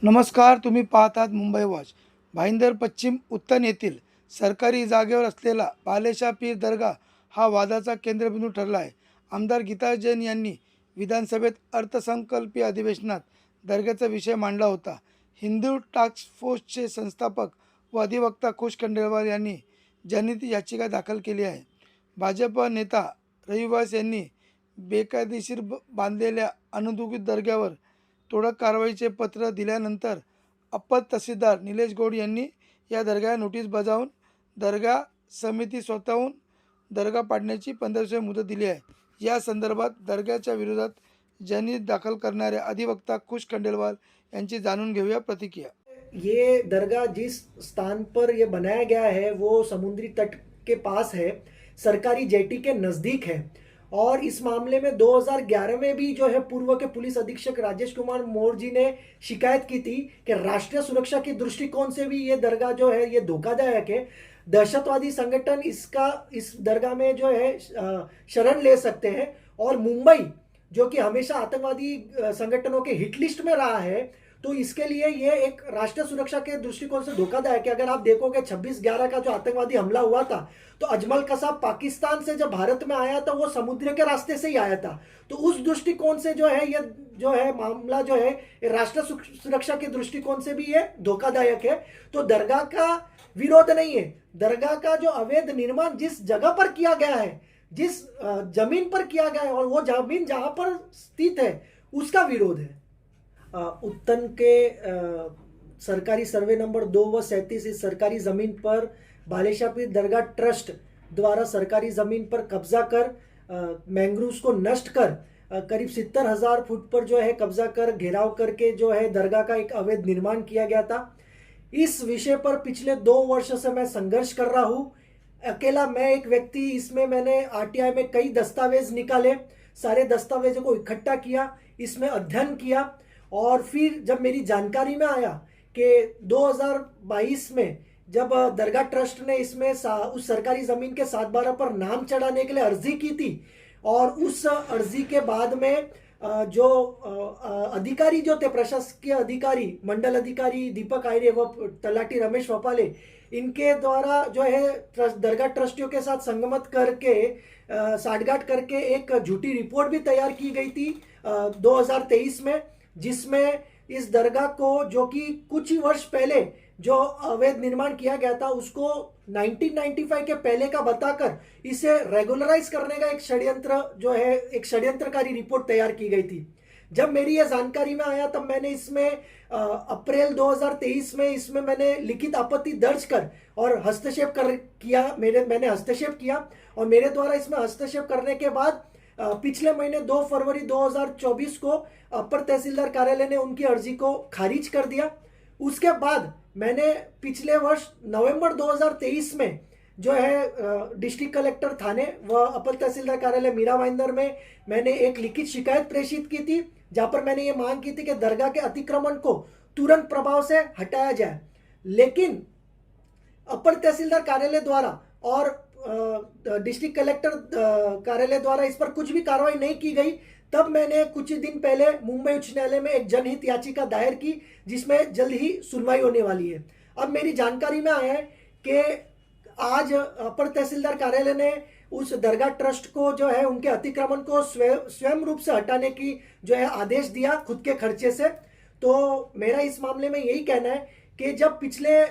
नमस्कार, तुम्ही पाहतात मुंबई वॉच. भाईंदर पश्चिम उत्तन येथील सरकारी जागेवर असलेला बालेशा पीर दर्गा हा वादाचा केंद्रबिंदू ठरला आहे. आमदार गीता जैन यांनी विधानसभेत अर्थसंकल्पीय अधिवेशनात दर्ग्याचा विषय मांडला होता. हिंदू टास्क फोर्सचे संस्थापक व अधिवक्ता खुश खंडेलवाल यांनी जनहित याचिका दाखल केली आहे. भाजप नेता रविवास यांनी बेकायदेशीर बांधलेल्या अनुदानित दर्ग्यावर तोडक कारवाईचे पत्र दिल्यानंतर अप्पर तहसीलदार निलेश गौड यांनी या दर्ग्याला नोटीस बजावून दर्गा समिती स्वतःहून दर्गा पाडण्याची 15 दिवसाची मुदत दिली आहे. या संदर्भात दर्ग्याच्या विरोधात जनहित दाखल करणारे अधिवक्ता खुश खंडेलवाल यांची जाणून घेऊया प्रतिक्रिया. ये दरगाह जिस स्थान पर ये बनाया गया है वो समुद्री तट के पास है, सरकारी जेटी के नज़दीक है और इस मामले में 2011 में भी जो है पूर्व के पुलिस अधीक्षक राजेश कुमार मौर्य जी ने शिकायत की थी कि राष्ट्रीय सुरक्षा के दृष्टिकोण से भी ये दरगाह जो है ये धोखादायक है। दहशतवादी संगठन इस दरगाह में जो है शरण ले सकते हैं और मुंबई जो कि हमेशा आतंकवादी संगठनों के हिट लिस्ट में रहा है, तो इसके लिए ये एक राष्ट्रीय सुरक्षा के दृष्टिकोण से धोखादायक है। अगर आप देखोगे 26/11 का जो आतंकवादी हमला हुआ था, तो अजमल कसाब पाकिस्तान से जब भारत में आया था वो समुद्र के रास्ते से ही आया था। तो उस दृष्टिकोण से जो है ये जो है मामला जो है राष्ट्रीय सुरक्षा के दृष्टिकोण से भी ये धोखादायक है। तो दरगाह का विरोध नहीं है, दरगाह का जो अवैध निर्माण जिस जगह पर किया गया है, जिस जमीन पर किया गया है और वो जमीन जहां पर स्थित है उसका विरोध है। उत्तन के सरकारी सर्वे नंबर 2 व 37 इस सरकारी जमीन पर बालेशा पीर दरगाह ट्रस्ट द्वारा सरकारी जमीन पर कब्जा कर मैंग्रोव्स को नष्ट कर करीब 70,000 फुट पर जो है कब्जा कर घेराव करके जो है दरगाह का एक अवैध निर्माण किया गया था। इस विषय पर पिछले 2 वर्ष से मैं संघर्ष कर रहा हूँ। अकेला मैं एक व्यक्ति, इसमें मैंने आरटीआई में कई दस्तावेज निकाले, सारे दस्तावेजों को इकट्ठा किया, इसमें अध्ययन किया और फिर जब मेरी जानकारी में आया कि 2022 में जब दरगाह ट्रस्ट ने इसमें उस सरकारी जमीन के 7/12 पर नाम चढ़ाने के लिए अर्जी की थी और उस अर्जी के बाद में जो अधिकारी जो थे, प्रशासकीय अधिकारी, मंडल अधिकारी दीपक आयरे व तलाटी रमेश वपाले, इनके द्वारा जो है दरगाह ट्रस्टियों के साथ संगमत करके साठगांठ करके एक झूठी रिपोर्ट भी तैयार की गई थी 2023 में, जिसमें इस दरगाह को जो कि कुछ ही वर्ष पहले जो अवैध निर्माण किया गया था उसको 1995 के पहले का बताकर इसे रेगुलराइज करने का एक षड्यंत्र जो है एक षड्यंत्रकारी रिपोर्ट तैयार की गई थी। जब मेरी यह जानकारी में आया तब मैंने इसमें अप्रैल 2023 में इसमें मैंने लिखित आपत्ति दर्ज कर और हस्तक्षेप किया, मैंने हस्तक्षेप किया और मेरे द्वारा इसमें हस्तक्षेप करने के बाद पिछले महीने 2 फरवरी 2024 को अपर तहसीलदार कार्यालय ने उनकी अर्जी को खारिज कर दिया। उसके बाद मैंने पिछले वर्ष नवंबर 2023 में जो है डिस्ट्रिक्ट कलेक्टर थाने व अपर तहसीलदार कार्यालय मीरा भाईंदर में मैंने एक लिखित शिकायत प्रेषित की थी, जहां पर मैंने ये मांग की थी कि दरगाह के अतिक्रमण को तुरंत प्रभाव से हटाया जाए। लेकिन अपर तहसीलदार कार्यालय द्वारा और डिस्ट्रिक्ट कलेक्टर कार्यालय द्वारा इस पर कुछ भी कार्रवाई नहीं की गई। तब मैंने कुछ ही दिन पहले मुंबई उच्च न्यायालय में एक जनहित याचिका दायर की, जिसमें जल्द ही सुनवाई होने वाली है। अब मेरी जानकारी में आया है कि आज अपर तहसीलदार कार्यालय ने उस दरगाह ट्रस्ट को जो है उनके अतिक्रमण को स्वयं रूप से हटाने की जो है आदेश दिया खुद के खर्चे से। तो मेरा इस मामले में यही कहना है कि जब पिछले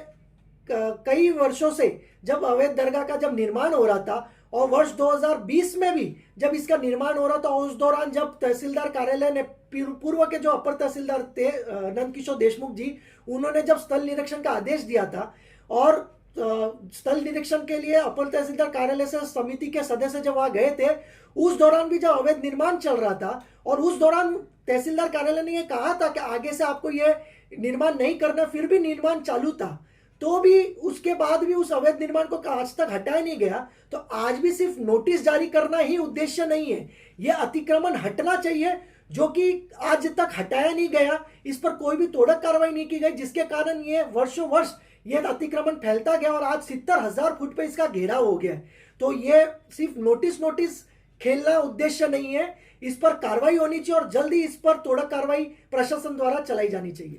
कई वर्षों से जब अवैध दरगाह का जब निर्माण हो रहा था और वर्ष 2020 में भी जब इसका निर्माण हो रहा था, उस दौरान जब तहसीलदार कार्यालय ने पूर्व के जो अपर तहसीलदार थे नंदकिशोर देशमुख जी, उन्होंने जब स्थल निरीक्षण का आदेश दिया था और स्थल निरीक्षण के लिए अपर तहसीलदार कार्यालय से समिति के सदस्य जब वहां गए थे, उस दौरान भी जब अवैध निर्माण चल रहा था और उस दौरान तहसीलदार कार्यालय ने यह कहा था कि आगे से आपको यह निर्माण नहीं करना, फिर भी निर्माण चालू था, तो भी उसके बाद भी उस अवैध निर्माण को आज तक हटाया नहीं गया। तो आज भी सिर्फ नोटिस जारी करना ही उद्देश्य नहीं है, यह अतिक्रमण हटना चाहिए जो कि आज तक हटाया नहीं गया, इस पर कोई भी तोड़क कार्रवाई नहीं की गई, जिसके कारण ये वर्षों वर्ष ये अतिक्रमण फैलता गया और आज 70,000 फुट पे इसका घेराव हो गया। तो ये सिर्फ नोटिस खेलना उद्देश्य नहीं है, इस पर कार्रवाई होनी चाहिए और जल्दी इस पर तोड़क कार्रवाई प्रशासन द्वारा चलाई जानी चाहिए।